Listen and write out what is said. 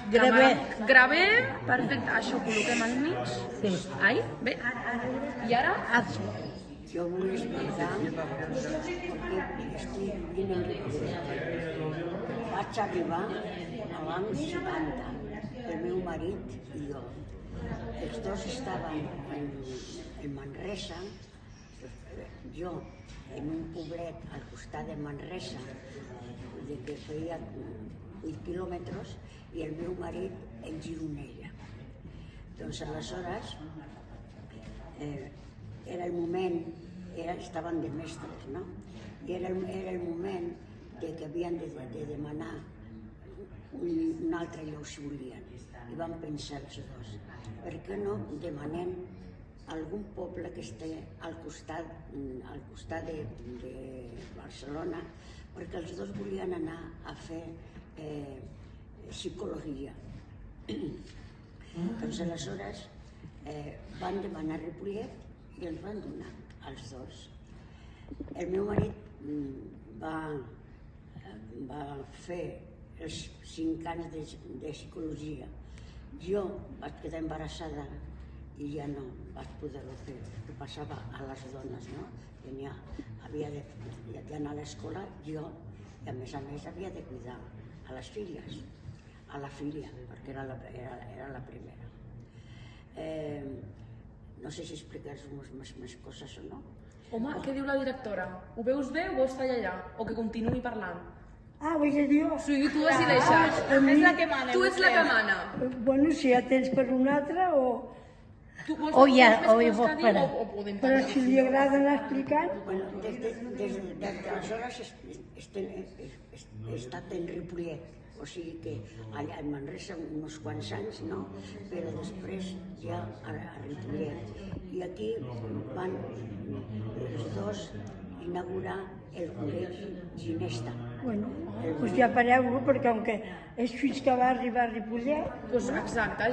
Gravem, perfecte, això ho col·loquem al mig. Sí. Ahí, bé. I ara? Yo voy a explicar porque estoy bien en Ripollet. Vaig arribar a l'any 70, el meu marit i jo. Els dos estaven en Manresa, jo en un poblet al costat de Manresa, que feia 8 quilòmetres, i el meu marit en Gironella. Doncs aleshores era el moment, estaven de mestres, no? I era el moment que havien de demanar un altre lloc si volien. I van pensar els dos, per què no demanem algun poble que esté al costat de Barcelona, perquè els dos volien anar a fer psicologia. Doncs aleshores van demanar Ripollet i els van donar als dos. El meu marit va fer els 5 anys de psicologia. Jo vaig quedar embarassada i ja no vaig poder-ho fer, que passava a les dones, no? Havia d'anar a l'escola jo, i a més havia de cuidar a les filles, a la filla, perquè era la primera. No sé si explicar-vos més coses o no. Home, què diu la directora? Ho veus bé o vols tallar allà? O que continuï parlant? Ah, vull dir jo? Sí, tu decideixes. És la que mana. Tu ets la que mana. Bueno, si ja tens per un altre o... Tu vols O ja, més o coses hi que vols dir parar. o podem Però parlar? si li agrada anar explicant... Des d'aleshores he estat en Ripollet, o sigui que allà en Manresa uns quants anys, no? Però després ja a Ripollet. I aquí van els dos inaugurar el col·legi Ginesta. Bueno, doncs ja pareu-lo, perquè com que és fins que va arribar a Ripollet... Doncs exacte, ja.